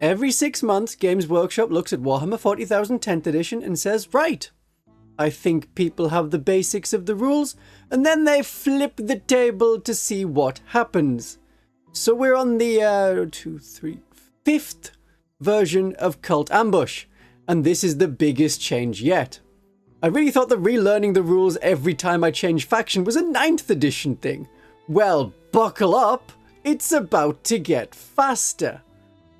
Every 6 months, Games Workshop looks at Warhammer 40,000 10th edition and says, right, I think people have the basics of the rules, and then they flip the table to see what happens. So we're on the 5th version of Cult Ambush, and this is the biggest change yet. I really thought that relearning the rules every time I change faction was a 9th edition thing. Well, buckle up, it's about to get faster.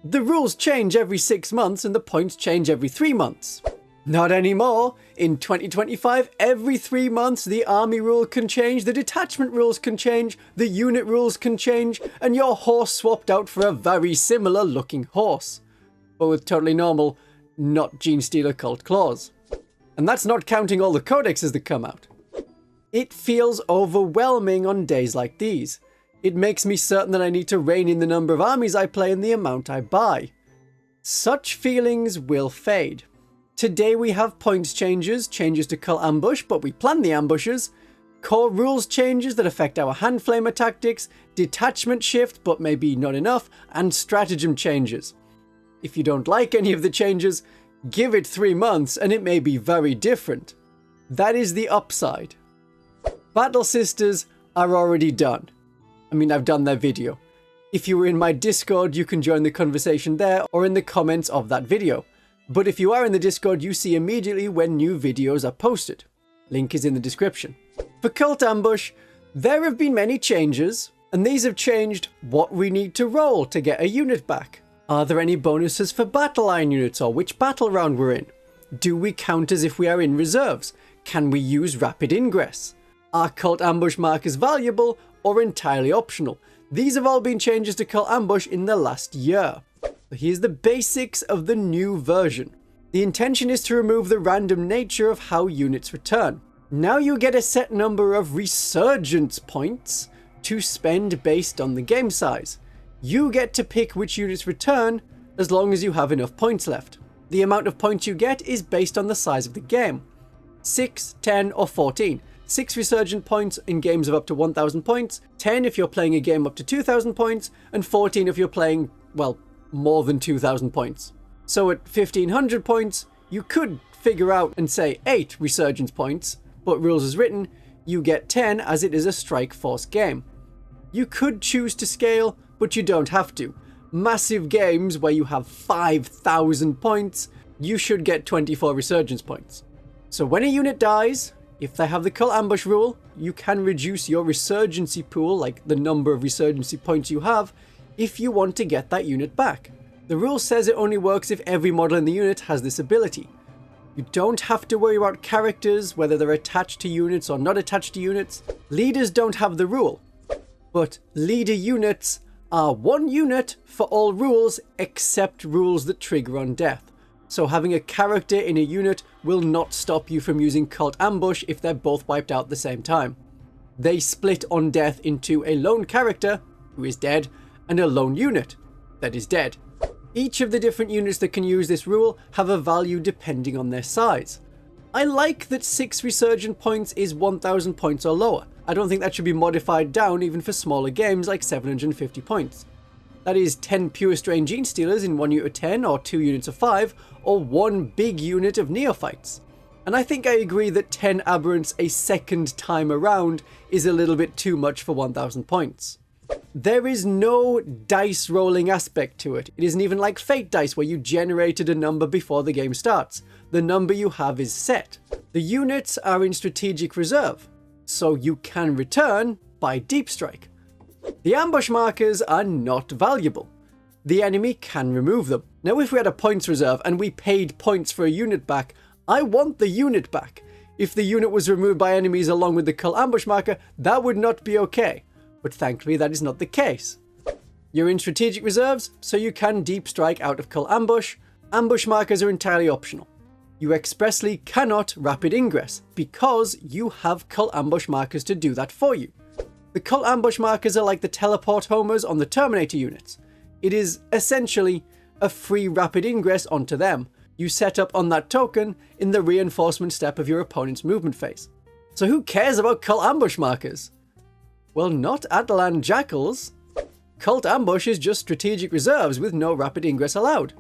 The rules change every 6 months and the points change every 3 months. Not anymore. In 2025, every 3 months the army rule can change, the detachment rules can change, the unit rules can change, and your horse swapped out for a very similar looking horse. But with totally normal, not Genestealer Cult claws. And that's not counting all the codexes that come out. It feels overwhelming on days like these. It makes me certain that I need to rein in the number of armies I play and the amount I buy. Such feelings will fade. Today we have points changes to Cult Ambush, but we plan the ambushes, core rules changes that affect our hand flamer tactics, detachment shift but maybe not enough, and stratagem changes. If you don't like any of the changes, give it 3 months and it may be very different. That is the upside. Battle Sisters are already done. I mean, I've done their video. If you were in my Discord, you can join the conversation there or in the comments of that video. But if you are in the Discord, you see immediately when new videos are posted. Link is in the description. For Cult Ambush, there have been many changes, and these have changed what we need to roll to get a unit back. Are there any bonuses for battle line units or which battle round we're in? Do we count as if we are in reserves? Can we use rapid ingress? Are Cult Ambush markers valuable or entirely optional? These have all been changes to Cult Ambush in the last year. So here's the basics of the new version. The intention is to remove the random nature of how units return. Now you get a set number of resurgence points to spend based on the game size. You get to pick which units return as long as you have enough points left. The amount of points you get is based on the size of the game. 6, 10 or 14. 6 resurgent points in games of up to 1000 points, 10 if you're playing a game up to 2000 points, and 14 if you're playing, well, more than 2000 points. So at 1500 points, you could figure out and say 8 resurgence points, but rules as written, you get 10 as it is a strike force game. You could choose to scale, but you don't have to. Massive games where you have 5000 points, you should get 24 resurgence points. So when a unit dies, if they have the Cult Ambush rule, you can reduce your resurgency pool, like the number of resurgency points you have, if you want to get that unit back. The rule says it only works if every model in the unit has this ability. You don't have to worry about characters, whether they're attached to units or not attached to units. Leaders don't have the rule, but leader units are 1 unit for all rules except rules that trigger on death. So having a character in a unit will not stop you from using Cult Ambush if they're both wiped out at the same time. They split on death into a lone character, who is dead, and a lone unit, that is dead. Each of the different units that can use this rule have a value depending on their size. I like that 6 resurgent points is 1000 points or lower. I don't think that should be modified down even for smaller games like 750 points. That is 10 pure strain Genestealers in 1 unit of 10 or 2 units of 5, or 1 big unit of neophytes. And I think I agree that 10 aberrants a second time around is a little bit too much for 1000 points. There is no dice rolling aspect to it. It isn't even like Fate dice where you generated a number before the game starts. The number you have is set. The units are in strategic reserve, so you can return by deep strike. The ambush markers are not valuable. The enemy can remove them. Now if we had a points reserve and we paid points for a unit back, I want the unit back. If the unit was removed by enemies along with the Cult Ambush marker, that would not be okay. But thankfully that is not the case. You're in strategic reserves, so you can deep strike out of Cult Ambush. Ambush markers are entirely optional. You expressly cannot rapid ingress, because you have Cult Ambush markers to do that for you. The Cult Ambush markers are like the teleport homers on the Terminator units. It is essentially a free rapid ingress onto them. You set up on that token in the reinforcement step of your opponent's movement phase. So who cares about Cult Ambush markers? Well, not Outlander Jackals. Cult Ambush is just strategic reserves with no rapid ingress allowed.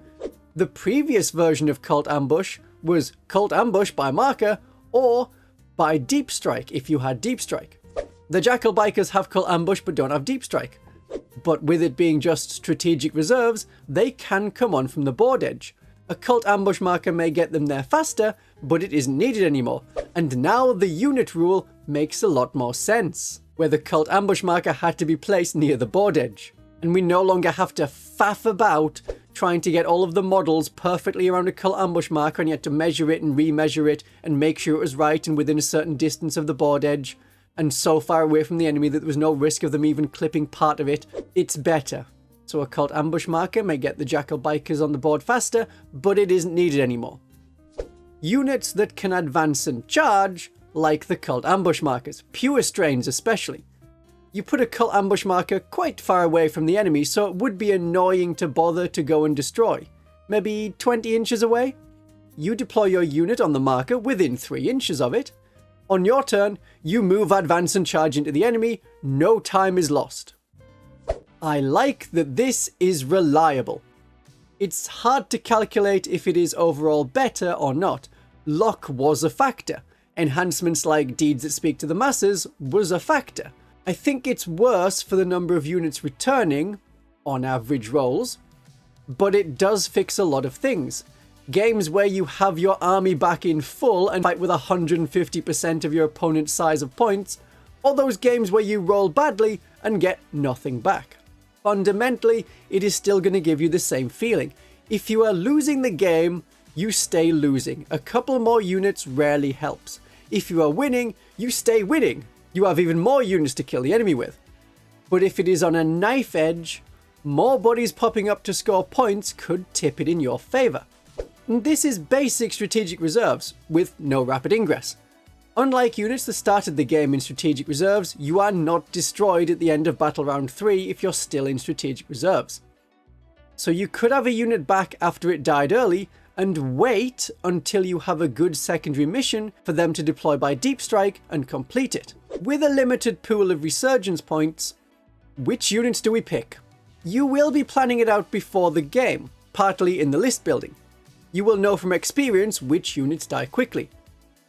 The previous version of Cult Ambush was Cult Ambush by marker or by Deep Strike if you had Deep Strike. The Jackal Bikers have Cult Ambush but don't have Deep Strike. But with it being just strategic reserves, they can come on from the board edge. A Cult Ambush marker may get them there faster, but it isn't needed anymore. And now the unit rule makes a lot more sense, where the Cult Ambush marker had to be placed near the board edge. And we no longer have to faff about trying to get all of the models perfectly around a Cult Ambush marker, and you had to measure it and remeasure it and make sure it was right and within a certain distance of the board edge and so far away from the enemy that there was no risk of them even clipping part of it. It's better. So a Cult Ambush marker may get the Jackal Bikers on the board faster, but it isn't needed anymore. Units that can advance and charge, like the Cult Ambush markers, pure strains especially. You put a Cult Ambush marker quite far away from the enemy, so it would be annoying to bother to go and destroy. Maybe 20 inches away? You deploy your unit on the marker within 3 inches of it. On your turn, you move, advance and charge into the enemy. No time is lost. I like that this is reliable. It's hard to calculate if it is overall better or not. Luck was a factor. Enhancements like Deeds That Speak to the Masses was a factor. I think it's worse for the number of units returning, on average rolls, but it does fix a lot of things. Games where you have your army back in full and fight with 150% of your opponent's size of points, or those games where you roll badly and get nothing back. Fundamentally, it is still going to give you the same feeling. If you are losing the game, you stay losing. A couple more units rarely helps. If you are winning, you stay winning. You have even more units to kill the enemy with. But if it is on a knife edge, more bodies popping up to score points could tip it in your favour. This is basic strategic reserves, with no rapid ingress. Unlike units that started the game in strategic reserves, you are not destroyed at the end of battle round 3 if you're still in strategic reserves. So you could have a unit back after it died early, and wait until you have a good secondary mission for them to deploy by Deep Strike and complete it. With a limited pool of resurgence points, which units do we pick? You will be planning it out before the game, partly in the list building. You will know from experience which units die quickly.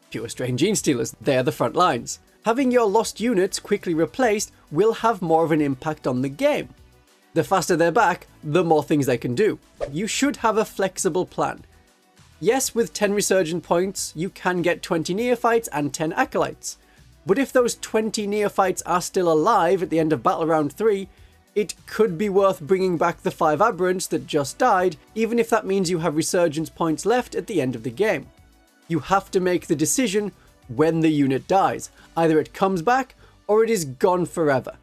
Pure Strain Genestealers, they're the front lines. Having your lost units quickly replaced will have more of an impact on the game. The faster they're back, the more things they can do. You should have a flexible plan. Yes, with 10 resurgent points, you can get 20 neophytes and 10 acolytes. But if those 20 neophytes are still alive at the end of battle round 3, it could be worth bringing back the 5 aberrants that just died, even if that means you have resurgence points left at the end of the game. You have to make the decision when the unit dies. Either it comes back, or it is gone forever.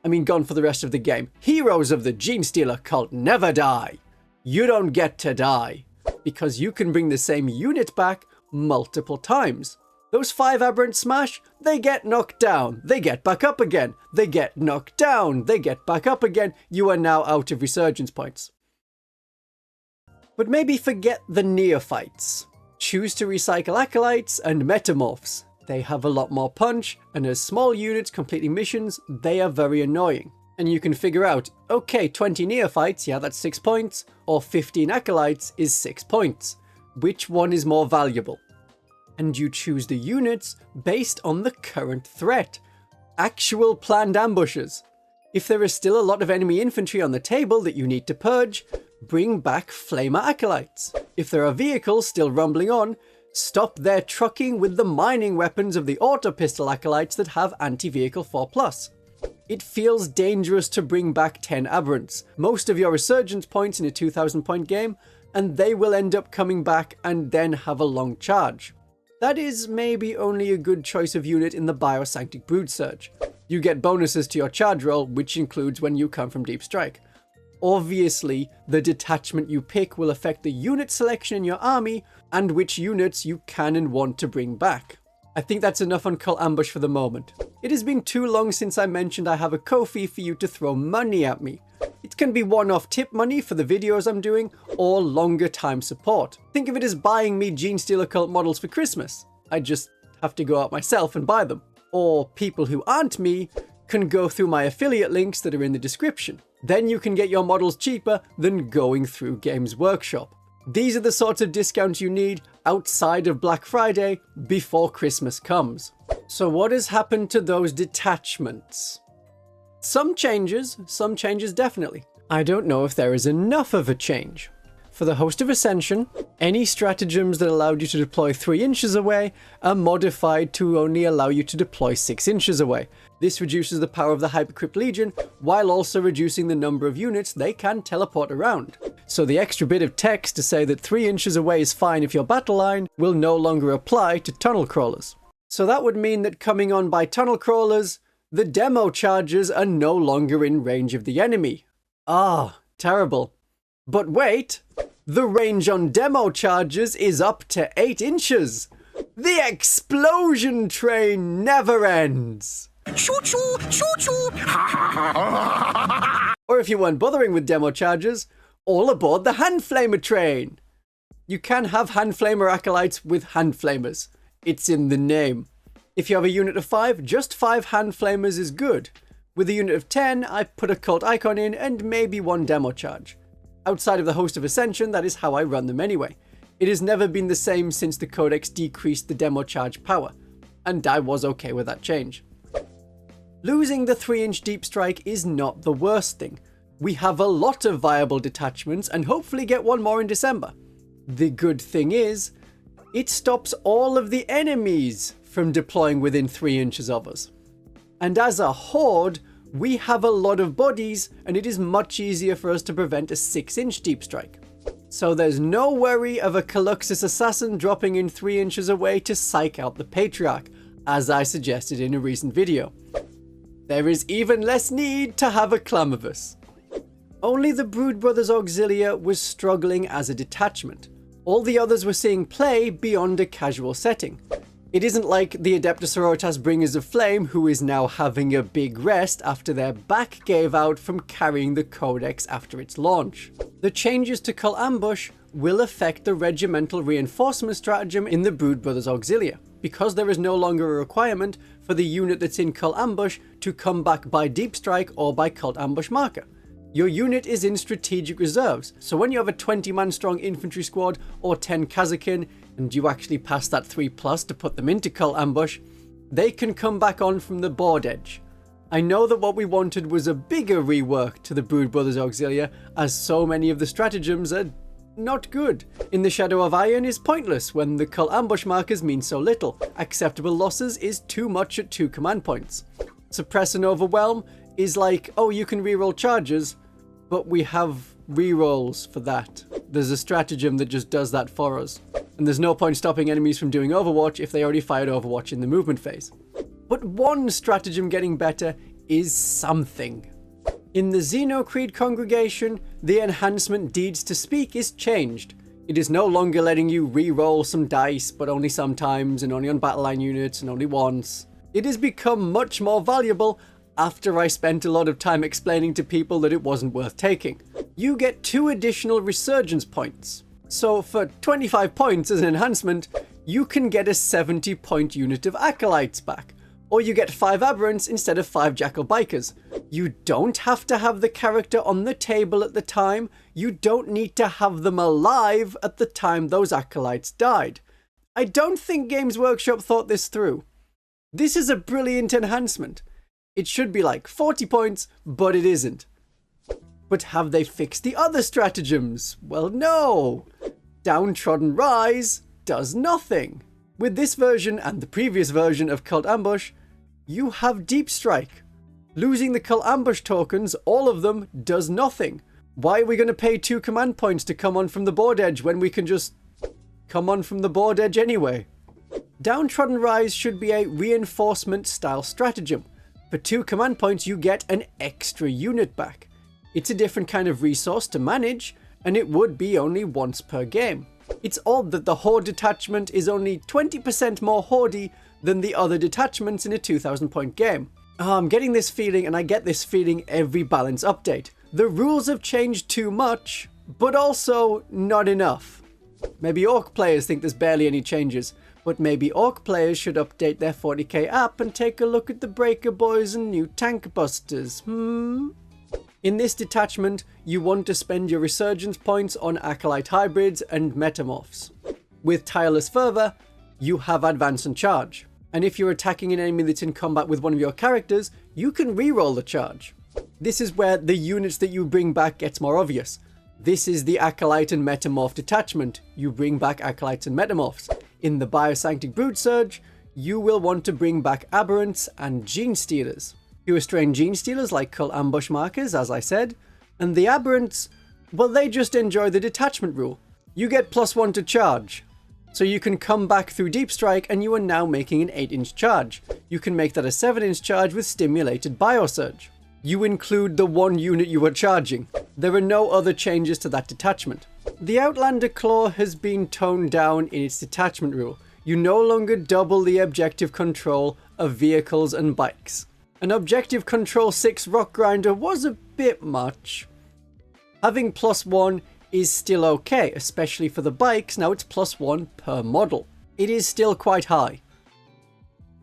I mean, gone for the rest of the game. Heroes of the Genestealer Cult never die. You don't get to die, because you can bring the same unit back multiple times. Those 5 aberrant smash, they get knocked down, they get back up again, they get knocked down, they get back up again. You are now out of resurgence points. But maybe forget the neophytes. Choose to recycle acolytes and metamorphs. They have a lot more punch, and as small units completing missions, they are very annoying. And you can figure out, okay, 20 neophytes, yeah, that's 6 points, or 15 acolytes is 6 points. Which one is more valuable? And you choose the units based on the current threat. Actual planned ambushes. If there is still a lot of enemy infantry on the table that you need to purge, bring back Flamer Acolytes. If there are vehicles still rumbling on, stop their trucking with the mining weapons of the auto pistol acolytes that have anti-vehicle 4+. It feels dangerous to bring back 10 aberrants, most of your resurgence points in a 2000 point game, and they will end up coming back and then have a long charge. That is maybe only a good choice of unit in the Biosanctic Broodsurge. You get bonuses to your charge roll, which includes when you come from Deep Strike. Obviously, the detachment you pick will affect the unit selection in your army and which units you can and want to bring back. I think that's enough on Cult Ambush for the moment. It has been too long since I mentioned I have a Ko-fi for you to throw money at me. It can be one-off tip money for the videos I'm doing, or longer time support. Think of it as buying me Genestealer Cult models for Christmas. I just have to go out myself and buy them. Or people who aren't me can go through my affiliate links that are in the description. Then you can get your models cheaper than going through Games Workshop. These are the sorts of discounts you need outside of Black Friday before Christmas comes. So what has happened to those detachments? Some changes definitely. I don't know if there is enough of a change. For the host of Ascension, any stratagems that allowed you to deploy 3 inches away are modified to only allow you to deploy 6 inches away. This reduces the power of the Hypercrypt Legion, while also reducing the number of units they can teleport around. So the extra bit of text to say that 3 inches away is fine if you're battle line will no longer apply to tunnel crawlers. So that would mean that coming on by tunnel crawlers, the demo charges are no longer in range of the enemy. Ah, terrible. But wait, the range on demo charges is up to 8 inches. The explosion train never ends. Choo-choo, choo-choo. Or if you weren't bothering with demo charges, all aboard the hand flamer train. You can have hand flamer acolytes with hand flamers. It's in the name. If you have a unit of 5, just 5 hand flamers is good. With a unit of 10, I put a cult icon in and maybe 1 demo charge. Outside of the host of Ascension, that is how I run them anyway. It has never been the same since the codex decreased the demo charge power, and I was okay with that change. Losing the 3-inch deep strike is not the worst thing. We have a lot of viable detachments and hopefully get 1 more in December. The good thing is, it stops all of the enemies from deploying within 3 inches of us. And as a horde, we have a lot of bodies, and it is much easier for us to prevent a 6-inch deep strike. So there's no worry of a Caluxus assassin dropping in 3 inches away to psych out the Patriarch, as I suggested in a recent video. There is even less need to have a Clamavus. Only the Brothers Auxilia was struggling as a detachment. All the others were seeing play beyond a casual setting. It isn't like the Adeptus Sororitas Bringers of Flame, who is now having a big rest after their back gave out from carrying the Codex after its launch. The changes to Cult Ambush will affect the regimental reinforcement stratagem in the Brothers Auxilia, because there is no longer a requirement for the unit that's in Cult Ambush to come back by Deep Strike or by Cult Ambush marker. Your unit is in strategic reserves, so when you have a 20-man strong infantry squad or 10 Kazakin, and you actually pass that 3+ to put them into Cult Ambush, they can come back on from the board edge. I know that what we wanted was a bigger rework to the Brothers Auxilia, as so many of the stratagems are not good. In the Shadow of Iron is pointless when the Cult Ambush markers mean so little. Acceptable losses is too much at 2 command points. Suppress and Overwhelm is like, oh, you can reroll charges, but we have rerolls for that. There's a stratagem that just does that for us. And there's no point stopping enemies from doing Overwatch if they already fired Overwatch in the movement phase. But one stratagem getting better is something. In the Xenocreed Congregation, the enhancement Deeds to Speak is changed. It is no longer letting you re-roll some dice, but only sometimes, and only on battle line units, and only once. It has become much more valuable after I spent a lot of time explaining to people that it wasn't worth taking. You get 2 additional resurgence points. So for 25 points as an enhancement, you can get a 70-point unit of Acolytes back. Or you get 5 Aberrants instead of 5 Jackal Bikers. You don't have to have the character on the table at the time. You don't need to have them alive at the time those Acolytes died. I don't think Games Workshop thought this through. This is a brilliant enhancement. It should be like 40 points, but it isn't. But have they fixed the other stratagems? Well, no. Downtrodden Rise does nothing. With this version and the previous version of Cult Ambush, you have Deep Strike. Losing the Cult Ambush tokens, all of them, does nothing. Why are we going to pay 2 command points to come on from the board edge when we can just come on from the board edge anyway? Downtrodden Rise should be a reinforcement style stratagem. For 2 command points, you get an extra unit back. It's a different kind of resource to manage, and it would be only once per game. It's odd that the Horde detachment is only 20% more Horde than the other detachments in a 2000 point game. I'm getting this feeling, and I get this feeling every balance update. The rules have changed too much, but also not enough. Maybe Orc players think there's barely any changes, But maybe Orc players should update their 40k app and take a look at the Breaker Boys and new Tank Busters, In this detachment, you want to spend your Resurgence points on Acolyte Hybrids and Metamorphs. With Tireless Fervor, you have Advance and Charge. And if you're attacking an enemy that's in combat with one of your characters, you can reroll the charge. This is where the units that you bring back gets more obvious. This is the Acolyte and Metamorph detachment. You bring back Acolytes and Metamorphs. In the Biosanctic Broodsurge, you will want to bring back Aberrants and Genestealers. Fewer Strain Genestealers like Cult Ambush Markers, as I said. And the Aberrants, well, they just enjoy the detachment rule. You get +1 to charge. So you can come back through Deep Strike and you are now making an 8-inch charge. You can make that a 7-inch charge with Stimulated Biosurge. You include the one unit you are charging. There are no other changes to that detachment. The Outlander Claw has been toned down in its detachment rule. You no longer double the objective control of vehicles and bikes. An objective control 6 Rock Grinder was a bit much. Having +1 is still okay, especially for the bikes. Now it's +1 per model. It is still quite high.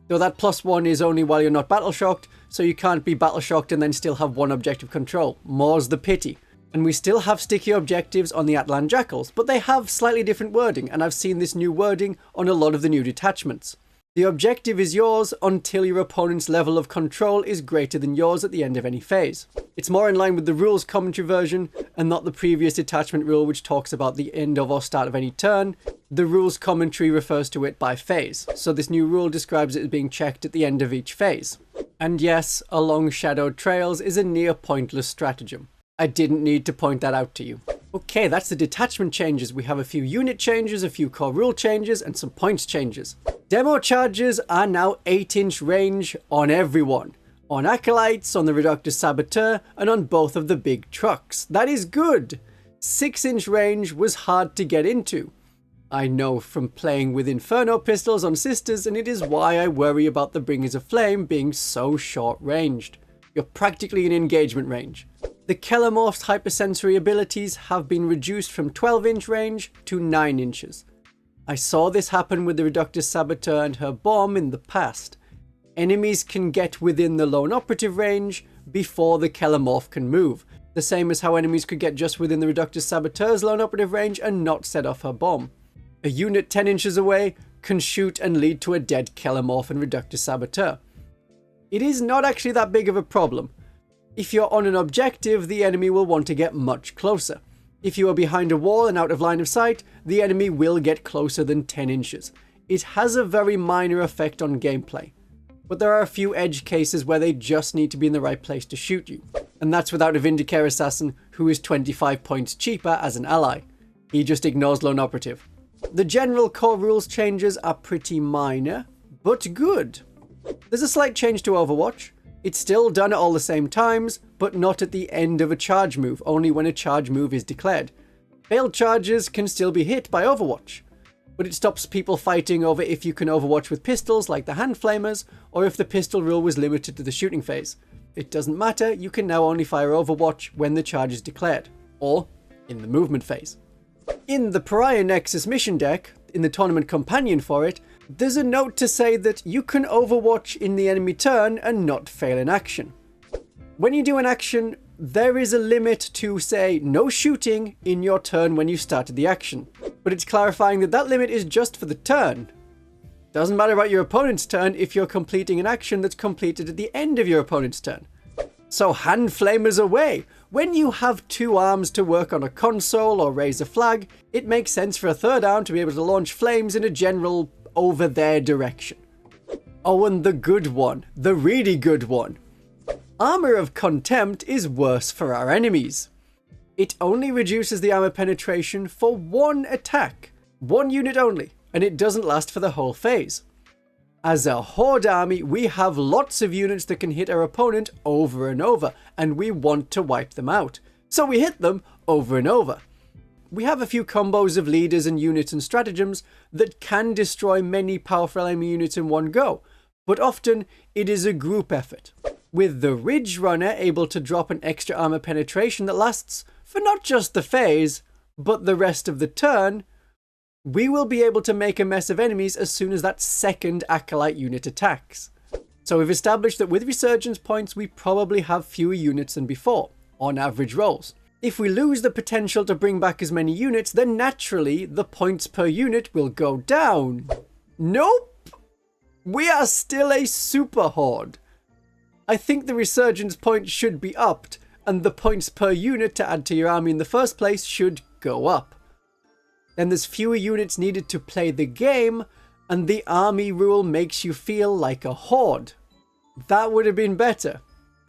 Though that +1 is only while you're not battle shocked, so you can't be battle shocked and then still have one objective control. More's the pity. And we still have sticky objectives on the Atlan Jackals, but they have slightly different wording, and I've seen this new wording on a lot of the new detachments. The objective is yours until your opponent's level of control is greater than yours at the end of any phase. It's more in line with the rules commentary version and not the previous detachment rule which talks about the end of or start of any turn. The rules commentary refers to it by phase, so this new rule describes it as being checked at the end of each phase. And yes, along shadowed trails is a near pointless stratagem. I didn't need to point that out to you. Okay, that's the detachment changes. We have a few unit changes, a few core rule changes, and some points changes. Demo charges are now 8-inch range on everyone. On Acolytes, on the Reductus Saboteur, and on both of the big trucks. That is good! 6-inch range was hard to get into. I know from playing with Inferno pistols on Sisters, and it is why I worry about the Bringers of Flame being so short-ranged. You're practically in engagement range. The Kellamorph's hypersensory abilities have been reduced from 12-inch range to 9 inches. I saw this happen with the Reductus Saboteur and her bomb in the past. Enemies can get within the lone operative range before the Kellamorph can move, the same as how enemies could get just within the Reductus Saboteur's lone operative range and not set off her bomb. A unit 10 inches away can shoot and lead to a dead Kellamorph and Reductus Saboteur. It is not actually that big of a problem. If you're on an objective, the enemy will want to get much closer. If you are behind a wall and out of line of sight, the enemy will get closer than 10 inches. It has a very minor effect on gameplay. But there are a few edge cases where they just need to be in the right place to shoot you. And that's without a Vindicare Assassin who is 25 points cheaper as an ally. He just ignores lone operative. The general core rules changes are pretty minor, but good. There's a slight change to Overwatch. It's still done at all the same times, but not at the end of a charge move, only when a charge move is declared. Failed charges can still be hit by Overwatch, but it stops people fighting over if you can Overwatch with pistols like the Hand Flamers, or if the pistol rule was limited to the shooting phase. It doesn't matter, you can now only fire Overwatch when the charge is declared, or in the movement phase. In the Pariah Nexus mission deck, in the tournament companion for it, there's a note to say that you can Overwatch in the enemy turn and not fail in action. When you do an action, there is a limit to, say, no shooting in your turn when you started the action. But it's clarifying that that limit is just for the turn. Doesn't matter about your opponent's turn if you're completing an action that's completed at the end of your opponent's turn. So Hand Flamers away! When you have 2 arms to work on a console or raise a flag, it makes sense for a 3rd arm to be able to launch flames in a general over there direction. Oh, and the good one, the really good one. Armor of Contempt is worse for our enemies. It only reduces the armor penetration for 1 attack, 1 unit only, and it doesn't last for the whole phase. As a Horde army, we have lots of units that can hit our opponent over and over, and we want to wipe them out. So we hit them over and over. We have a few combos of leaders and units and stratagems that can destroy many powerful enemy units in one go, but often it is a group effort. With the Ridge Runner able to drop an extra armor penetration that lasts for not just the phase, but the rest of the turn, we will be able to make a mess of enemies as soon as that second Acolyte unit attacks. So we've established that with Resurgence points, we probably have fewer units than before, on average rolls. If we lose the potential to bring back as many units, then naturally the points per unit will go down. Nope! We are still a super horde. I think the Resurgence points should be upped, and the points per unit to add to your army in the first place should go up. Then there's fewer units needed to play the game, and the army rule makes you feel like a horde. That would have been better.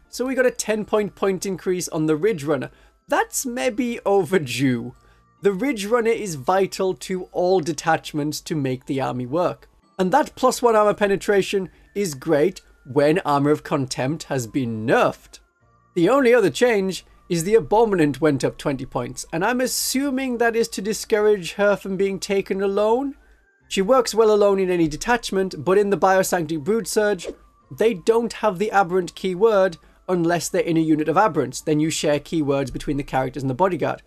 So we got a 10 point increase on the Ridge Runner. That's maybe overdue. The Ridge Runner is vital to all detachments to make the army work. And that +1 armor penetration is great when Armor of Contempt has been nerfed. The only other change is the Abominant went up 20 points, and I'm assuming that is to discourage her from being taken alone. She works well alone in any detachment, but in the Biosanctic Broodsurge, they don't have the Aberrant keyword unless they're in a unit of Aberrants. Then you share keywords between the characters and the bodyguard.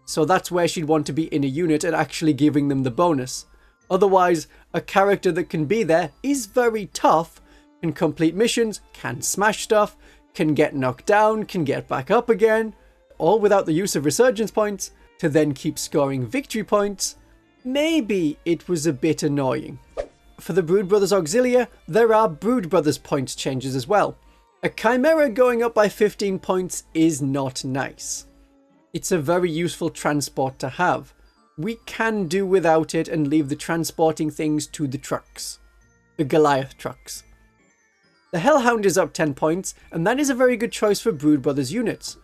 So that's where she'd want to be in a unit and actually giving them the bonus. Otherwise, a character that can be there is very tough, can complete missions, can smash stuff, can get knocked down, can get back up again, all without the use of Resurgence points, to then keep scoring victory points. Maybe it was a bit annoying. For the Brothers Auxilia, there are Brothers points changes as well. A Chimera going up by 15 points is not nice. It's a very useful transport to have. We can do without it and leave the transporting things to the trucks. The Goliath trucks. The Hellhound is up 10 points, and that is a very good choice for Brothers units.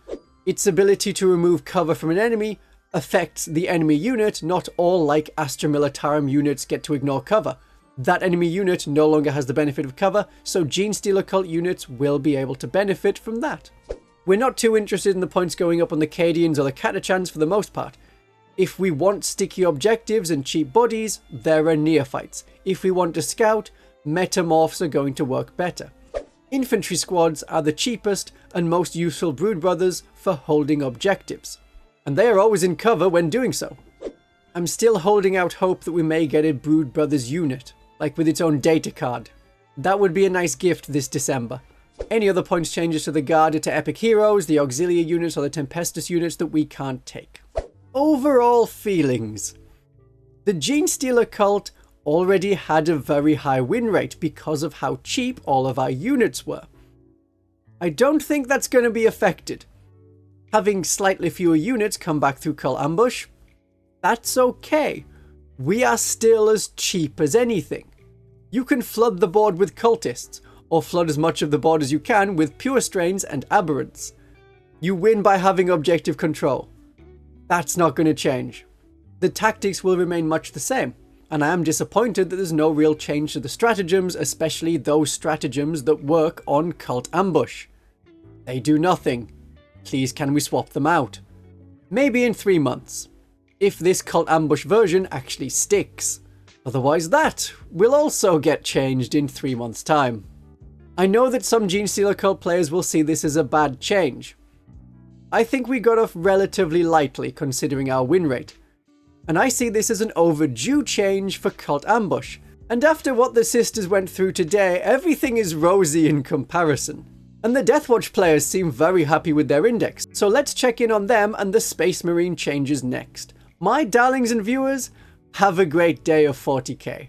Its ability to remove cover from an enemy affects the enemy unit, not all like Astra Militarum units get to ignore cover. That enemy unit no longer has the benefit of cover, so Genestealer Cult units will be able to benefit from that. We're not too interested in the points going up on the Cadians or the Catachans for the most part. If we want sticky objectives and cheap bodies, there are Neophytes. If we want to scout, Metamorphs are going to work better. Infantry squads are the cheapest and most useful Brothers for holding objectives, and they are always in cover when doing so. I'm still holding out hope that we may get a Brothers unit, like with its own data card. That would be a nice gift this December. Any other points changes to the Guard are to Epic Heroes, the Auxilia units, or the Tempestus units that we can't take. Overall feelings. The Genestealer Cult already had a very high win rate because of how cheap all of our units were. I don't think that's going to be affected. Having slightly fewer units come back through Cult Ambush, that's okay. We are still as cheap as anything. You can flood the board with cultists, or flood as much of the board as you can with pure strains and aberrants. You win by having objective control. That's not going to change. The tactics will remain much the same, and I am disappointed that there's no real change to the stratagems, especially those stratagems that work on Cult Ambush. They do nothing. Please can we swap them out? Maybe in 3 months. If this Cult Ambush version actually sticks. Otherwise that will also get changed in 3 months' time. I know that some Genestealer Cult players will see this as a bad change. I think we got off relatively lightly considering our win rate. And I see this as an overdue change for Cult Ambush. And after what the sisters went through today, everything is rosy in comparison. And the Deathwatch players seem very happy with their index, so let's check in on them and the Space Marine changes next. My darlings and viewers, have a great day of 40k.